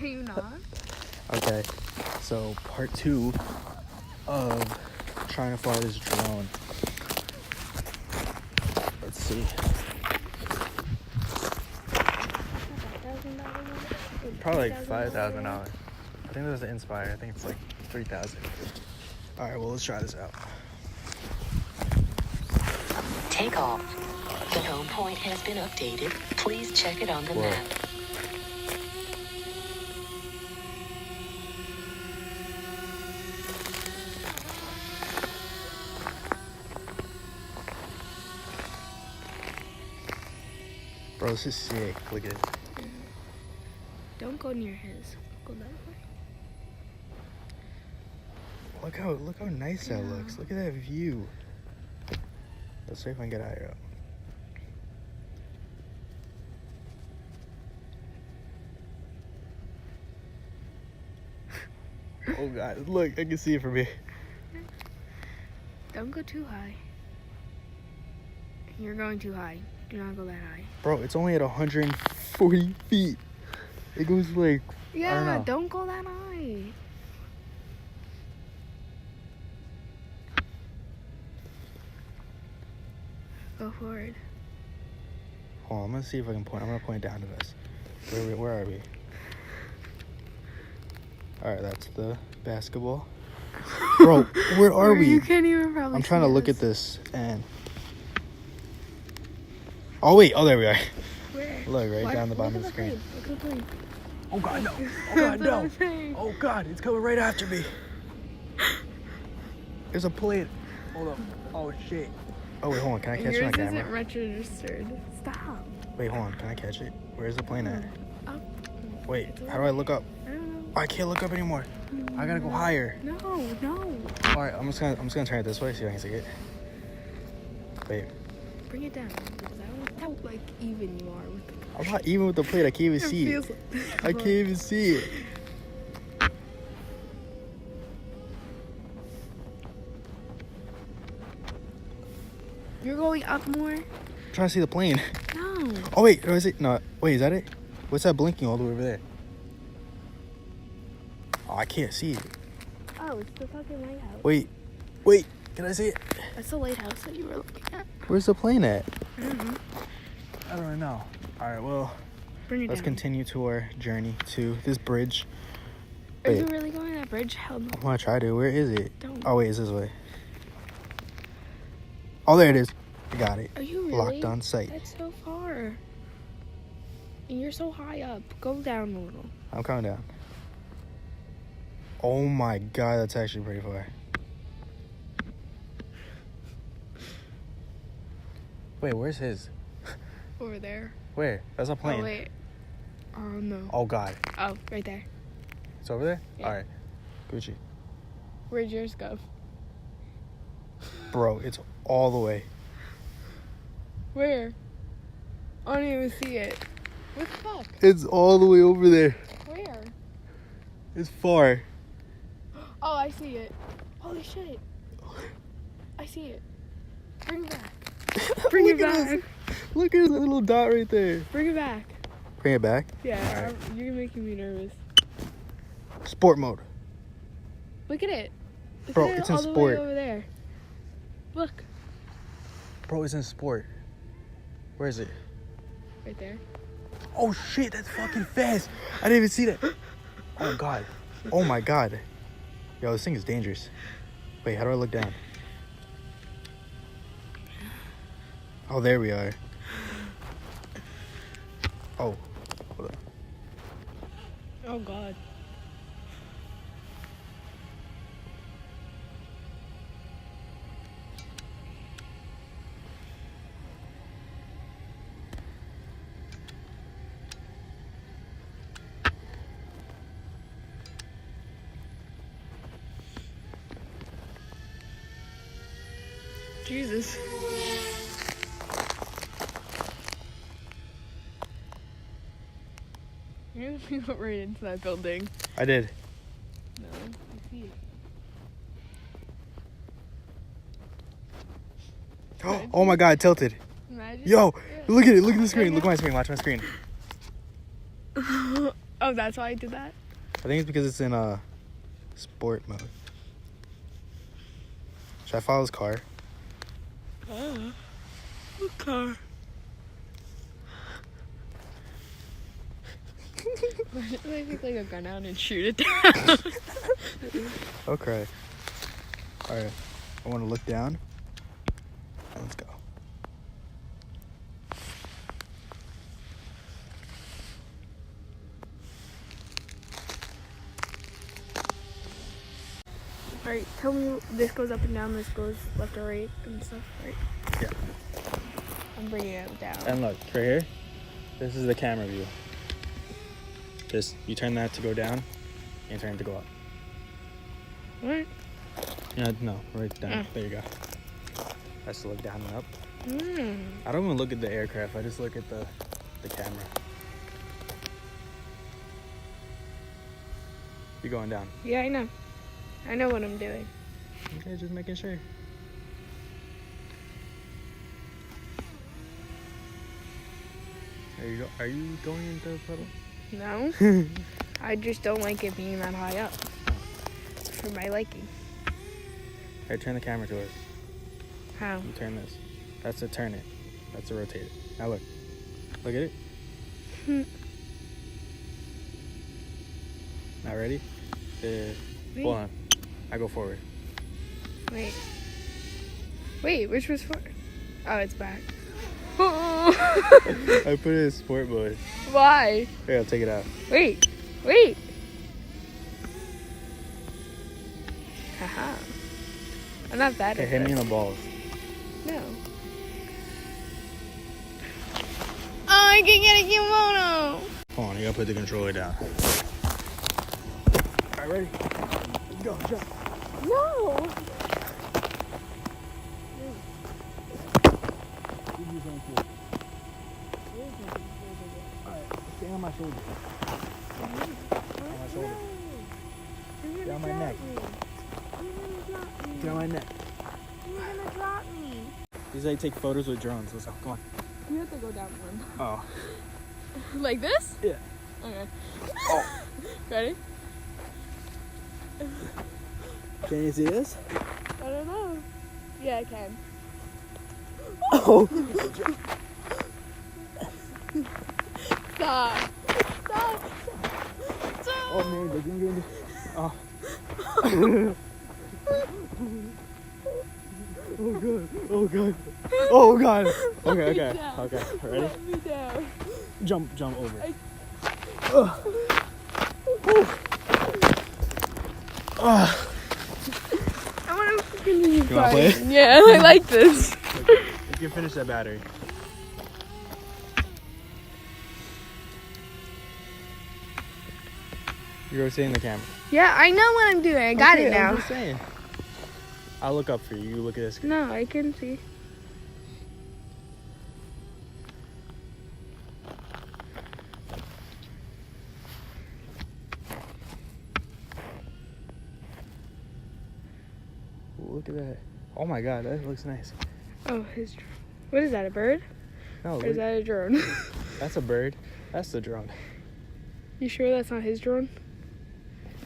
Are you not? Okay, so part 2 of trying to fly this drone. Let's see. Probably like $5,000. I think there's the Inspire. I think it's like 3,000. All right, well, let's try this out. Take off. The home point has been updated. Please check it on the map. Bro, this is sick. Look at it. Don't go near his. Go that way. Look how nice that looks. Look at that view. Let's see if I can get higher up. Oh god, look, I can see it from here. Don't go too high. You're going too high. Do not go that high. Bro, it's only at 140 feet. It goes like, I don't know. Don't go that high. Go forward. Hold on, I'm gonna see if I can point. I'm gonna point down to this. Where are we? Alright, that's the basketball. Bro, where are we? You can't even probably I'm trying to look at this and... Oh wait, oh there we are. Where? Look, right down the bottom of the screen. Look at the plane. Oh god, no. Oh god, no. Oh god, it's coming right after me. There's a plane. Hold up. Oh shit. Oh wait, hold on. Can I catch it on camera? Yours isn't registered. Stop. Wait, hold on. Can I catch it? Where's the plane at? Up. Wait, how do I look up? I don't know. I can't look up anymore. I gotta go higher. No. All right, I'm just gonna turn it this way, see if I can see it. Wait. Bring it down. Because I don't know how even you are with the plane. I'm not even with the plane. I can't even see it. I can't even see it. You're going up more? I'm trying to see the plane. No. Oh wait, is it? No, wait, is that it? What's that blinking all the way over there? Oh, I can't see it. Oh, it's the fucking lighthouse. Wait, can I see it? That's the lighthouse that you were looking at. Where's the plane at? I don't know. I don't know. All right, well, Bring it let's down. continue to our journey to this bridge. Are Wait. you really going that bridge? Hell no. I want to try to. Where is it? Don't. Oh wait, it's this way. Oh, there it is. I got it. Are you really? Locked on sight. That's so far. And you're so high up. Go down a little. I'm coming down. Oh my god, that's actually pretty far. Wait, where's his? Over there. Where? That's a plane. Oh, wait. Oh, no. Oh god. Oh, right there. It's over there? Yeah. Alright. Gucci. Where'd yours go? Bro, it's all the way. Where? I don't even see it. What the fuck? It's all the way over there. Where? It's far. Oh, I see it. Holy shit. I see it. Bring it back. Bring it Look at back. this. Look at the little dot right there. Bring it back. Bring it back. Yeah, Alright. you're making me nervous. Sport mode. Look at it. Look Bro, at it it's in all the way sport. over there. Look. Bro, it's in sport. Where is it? Right there. Oh shit, that's fucking fast. I didn't even see that. Oh god. Oh my god. Yo, this thing is dangerous. Wait, how do I look down? Oh, there we are. Oh, hold on. Oh god. Jesus. You went right into that building. I did. No, I see it. Oh my god, it tilted. Imagine. Yo, look at it. Look at the screen. Look at my screen. Watch my screen. Oh, Oh, that's why I did that? I think it's because it's in sport mode. Should I follow his car? What car? Why don't I take like a gun out and shoot it down? Okay. Alright. I want to look down. Let's go. Alright, tell me this goes up and down, this goes left or right and stuff, right? Yeah. I'm bringing it down. And look, right here. This is the camera view. This, you turn that to go down, and turn it to go up. What? Yeah, no, right down. There you go. That's to look down and up. I don't even look at the aircraft. I just look at the camera. You're going down. Yeah, I know. I know what I'm doing. Okay, just making sure. Are you going into the puddle? No. I just don't like it being that high up. For my liking. Alright, turn the camera to us. How? You turn this. That's to turn it. That's to rotate it. Now look. Look at it. Not ready? Hold on. I go forward. Wait. Wait, which was for? Oh, it's back. I put it in sport mode. Why? Here, I'll take it out. Wait. Wait. Haha. I'm not bad Okay, at hit me in this. the balls. No. Oh, I can get a kimono. Hold on, you gotta put the controller down. Alright, ready? Let's go, jump. No. Alright, stay on my shoulder. On my shoulder. Stay on my neck. Stay on my neck. You're gonna drop me. These I take photos with drones. Let's go. Come on. You have to go down one. Oh. Like this? Yeah. Okay. Oh. Ready? Can you see this? I don't know. Yeah, I can. Oh. Stop. Stop. Stop. Oh man, they're gonna get Oh. Oh god. Oh god. Oh god. Okay, okay. Okay. Ready? Let me down. Jump over. I want to continue You wanna play it? Yeah, I like this. You can finish that battery. You're rotating the camera. Yeah, I know what I'm doing. I got it now. I'm just saying. I'll look up for you. You look at this. No, I can see. Ooh, look at that. Oh my god, that looks nice. Oh, what is that, a bird? No, Or is that a drone? that's a bird. That's the drone. You sure that's not his drone?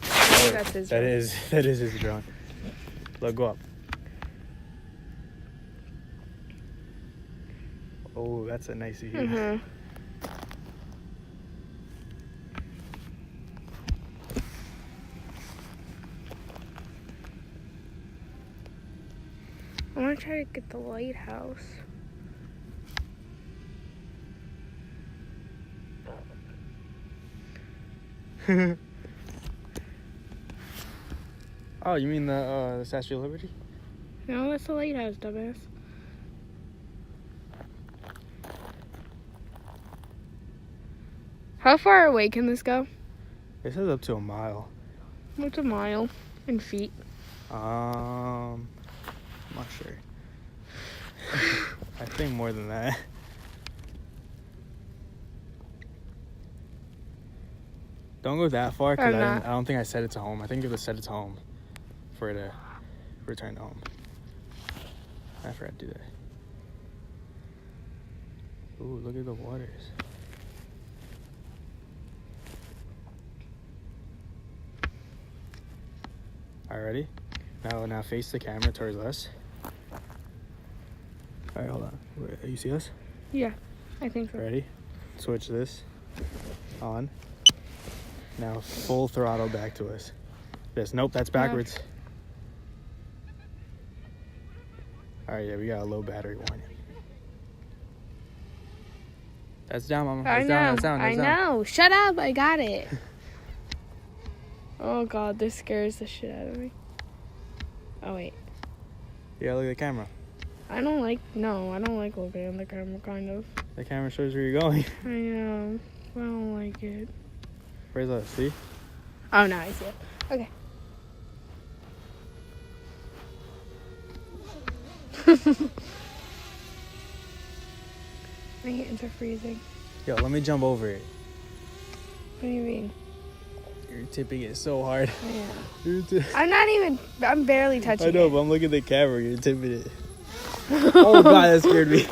That's his drone. That is his drone. Look, go up. Oh, that's a nice view. Mm-hmm. I want to try to get the lighthouse. Oh, you mean the Statue of Liberty? No, that's the lighthouse, dumbass. How far away can this go? It says up to a mile. What's a mile in feet? I'm not sure. I think more than that. Don't go that far because I don't think I set it to home. I think you have to set it to home for it to return to home. I forgot to do that. Ooh, look at the waters. All right, ready? Now face the camera towards us. All right, hold on. You see us? Yeah, I think so. Ready? Switch this on. Now full throttle back to us. This. Nope, that's backwards. All right, yeah, we got a low battery warning. That's down, Mama. That's down. That's down. That's down. I know. Shut up. I got it. Oh, God. This scares the shit out of me. Oh, wait. Yeah, look at the camera. I don't like looking at the camera, kind of. The camera shows where you're going. I know. I don't like it. Where's us? See? Oh, no, I see it. Okay. My hands are freezing. Yo, let me jump over it. What do you mean? You're tipping it so hard. Yeah. I'm barely touching it. I know, but I'm looking at the camera. You're tipping it. Oh, God, that scared me.